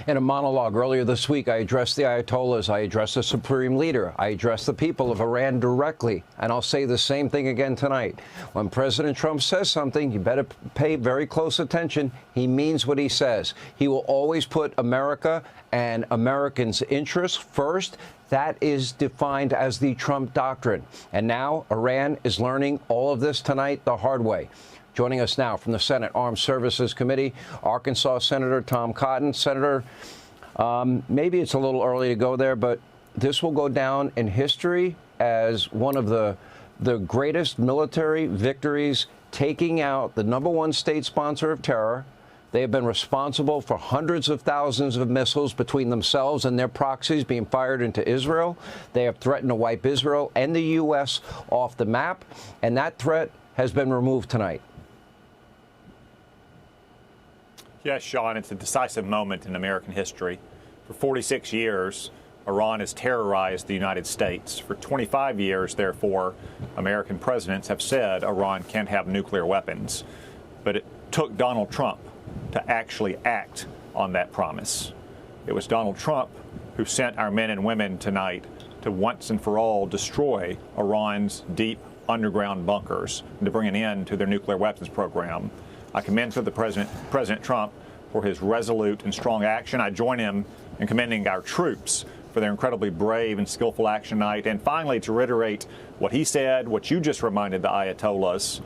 In a monologue earlier this week, I addressed the Ayatollahs, I addressed the supreme leader, I addressed the people of Iran directly, and I'll say the same thing again tonight. When President Trump says something, you better pay very close attention. He means what he says. He will always put America and Americans' interests first. That is defined as the Trump doctrine. And now Iran is learning all of this tonight the hard way. Joining us now from the Senate Armed Services Committee, Arkansas Senator Tom Cotton. Senator, maybe it's a little early to go there, but this will go down in history as one of the greatest military victories, taking out the #1 state sponsor of terror. They have been responsible for hundreds of thousands of missiles between themselves and their proxies being fired into Israel. They have threatened to wipe Israel and the U.S. off the map, and that threat has been removed tonight. Yes, Sean, it's a decisive moment in American history. For 46 years, Iran has terrorized the United States. For 25 years, therefore, American presidents have said Iran can't have nuclear weapons. But it took Donald Trump to actually act on that promise. It was Donald Trump who sent our men and women tonight to once and for all destroy Iran's deep underground bunkers and to bring an end to their nuclear weapons program. I commend to the President Trump for his resolute and strong action. I join him in commending our troops for their incredibly brave and skillful action tonight. And finally, to reiterate what he said, what you just reminded the Ayatollahs,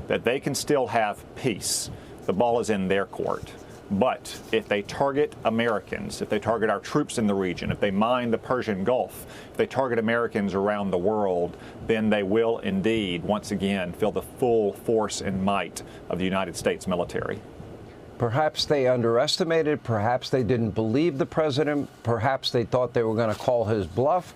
that they can still have peace. The ball is in their court. But if they target Americans, if they target our troops in the region, if they mine the Persian Gulf, if they target Americans around the world, then they will indeed, once again, feel the full force and might of the United States military. Perhaps they underestimated, perhaps they didn't believe the president, perhaps they thought they were going to call his bluff,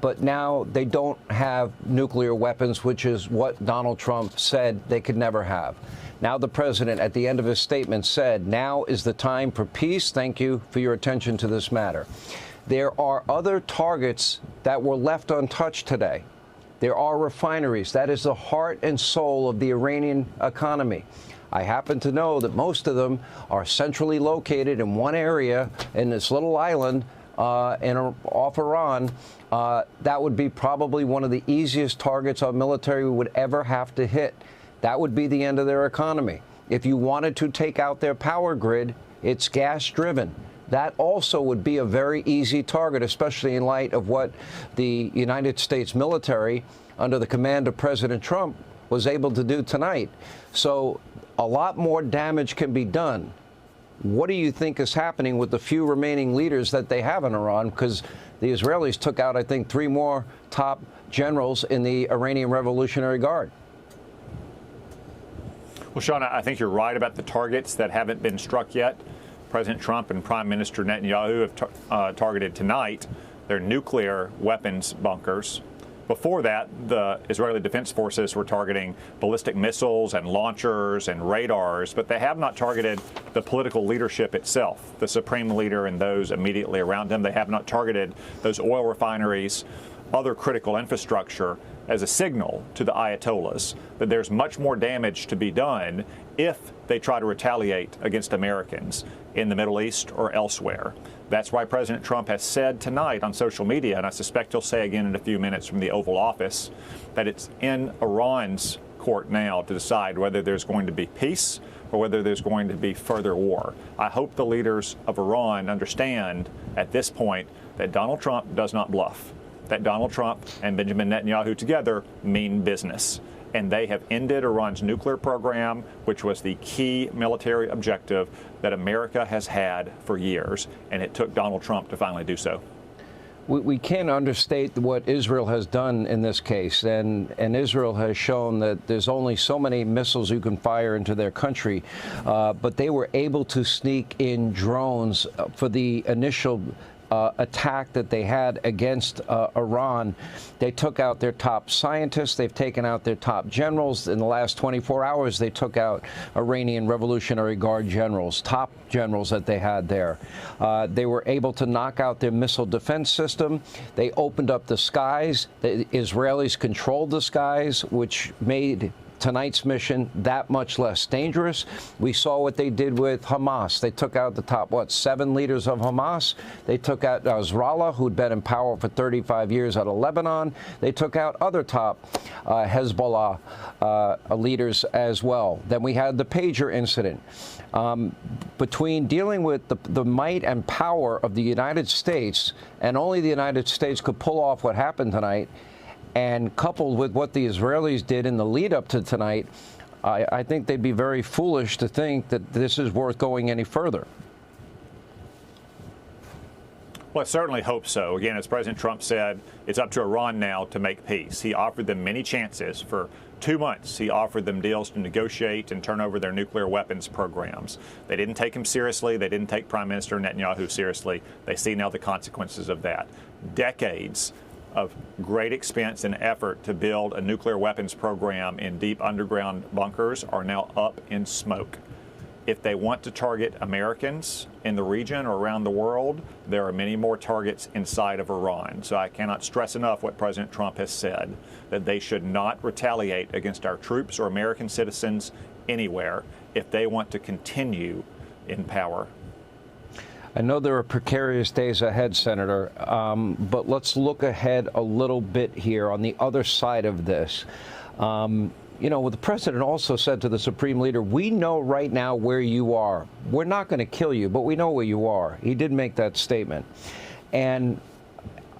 but now they don't have nuclear weapons, which is what Donald Trump said they could never have. Now the president, at the end of his statement, said, now is the time for peace. Thank you for your attention to this matter. There are other targets that were left untouched today. There are refineries. That is the heart and soul of the Iranian economy. I happen to know that most of them are centrally located in one area in this little island off Iran. That would be probably one of the easiest targets our military would ever have to hit. That would be the end of their economy. If you wanted to take out their power grid, it's gas-driven. That also would be a very easy target, especially in light of what the United States military, under the command of President Trump, was able to do tonight. So a lot more damage can be done. What do you think is happening with the few remaining leaders that they have in Iran? Because the Israelis took out, I think, 3 more top generals in the Iranian Revolutionary Guard. Well, Sean, I think you're right about the targets that haven't been struck yet. President Trump and Prime Minister Netanyahu have targeted tonight their nuclear weapons bunkers. Before that, the Israeli Defense Forces were targeting ballistic missiles and launchers and radars, but they have not targeted the political leadership itself, the supreme leader and those immediately around him. They have not targeted those oil refineries, other critical infrastructure, as a signal to the Ayatollahs that there's much more damage to be done if they try to retaliate against Americans in the Middle East or elsewhere. That's why President Trump has said tonight on social media, and I suspect he'll say again in a few minutes from the Oval Office, that it's in Iran's court now to decide whether there's going to be peace or whether there's going to be further war. I hope the leaders of Iran understand at this point that Donald Trump does not bluff, that Donald Trump and Benjamin Netanyahu together mean business. And they have ended Iran's nuclear program, which was the key military objective that America has had for years. And it took Donald Trump to finally do so. We can't understate what Israel has done in this case. And Israel has shown that there's only so many missiles you can fire into their country. But they were able to sneak in drones for the initial attack that they had against Iran. They took out their top scientists. They've taken out their top generals. In the last 24 hours, they took out Iranian Revolutionary Guard generals, top generals that they had there. They were able to knock out their missile defense system. They opened up the skies. The Israelis controlled the skies, which made tonight's mission that much less dangerous. We saw what they did with Hamas. They took out the top, 7 leaders of Hamas. They took out Nasrallah, who'd been in power for 35 years out of Lebanon. They took out other top Hezbollah leaders as well. Then we had the pager incident. Between dealing with the might and power of the United States, and only the United States could pull off what happened tonight, and coupled with what the Israelis did in the lead up to tonight, I think they'd be very foolish to think that this is worth going any further. Well, I certainly hope so. Again, as President Trump said, it's up to Iran now to make peace. He offered them many chances. For 2 months, he offered them deals to negotiate and turn over their nuclear weapons programs. They didn't take him seriously. They didn't take Prime Minister Netanyahu seriously. They see now the consequences of that. Decades of great expense and effort to build a nuclear weapons program in deep underground bunkers are now up in smoke. If they want to target Americans in the region or around the world, there are many more targets inside of Iran. So I cannot stress enough what President Trump has said, that they should not retaliate against our troops or American citizens anywhere if they want to continue in power. I know there are precarious days ahead, Senator, but let's look ahead a little bit here on the other side of this. You know, the president also said to the Supreme Leader, we know right now where you are. We're not going to kill you, but we know where you are. He did make that statement. And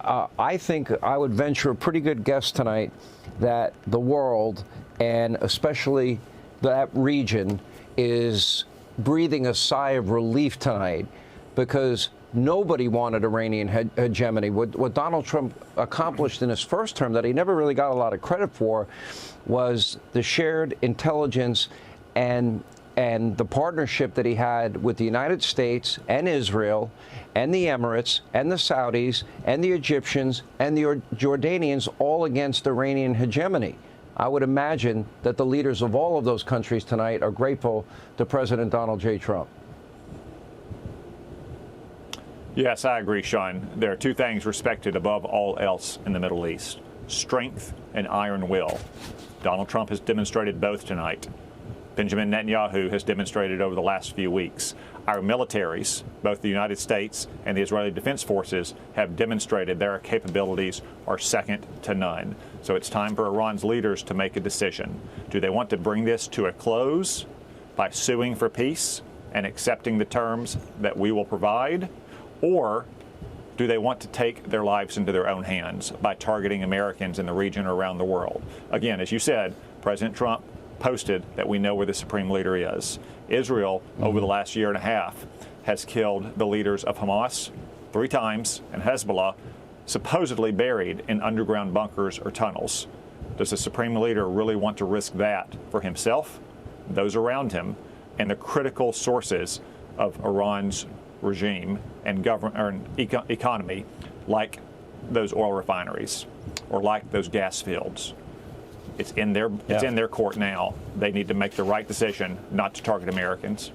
I think I would venture a pretty good guess tonight that the world, and especially that region, is breathing a sigh of relief tonight, because nobody wanted Iranian hegemony. What Donald Trump accomplished in his first term that he never really got a lot of credit for was the shared intelligence and the partnership that he had with the United States and Israel and the Emirates and the Saudis and the Egyptians and the Jordanians, all against Iranian hegemony. I would imagine that the leaders of all of those countries tonight are grateful to President Donald J. Trump. Yes, I agree, Sean. There are two things respected above all else in the Middle East: strength and iron will. Donald Trump has demonstrated both tonight. Benjamin Netanyahu has demonstrated over the last few weeks. Our militaries, both the United States and the Israeli Defense Forces, have demonstrated their capabilities are second to none. So it's time for Iran's leaders to make a decision. Do they want to bring this to a close by suing for peace and accepting the terms that we will provide? Or do they want to take their lives into their own hands by targeting Americans in the region or around the world? Again, as you said, President Trump posted that we know where the Supreme Leader is. Israel, over the last year and a half, has killed the leaders of Hamas 3 times and Hezbollah, supposedly buried in underground bunkers or tunnels. Does the Supreme Leader really want to risk that for himself, those around him, and the critical sources of Iran's regime and economy, like those oil refineries or like those gas fields? It's in their court now. They need to make the right decision not to target Americans.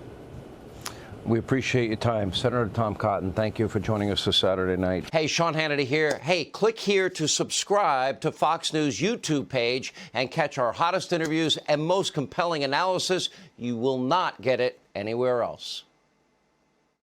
We appreciate your time. Senator Tom Cotton, thank you for joining us this Saturday night. Hey, Sean Hannity here. Hey, click here to subscribe to Fox News YouTube page and catch our hottest interviews and most compelling analysis. You will not get it anywhere else.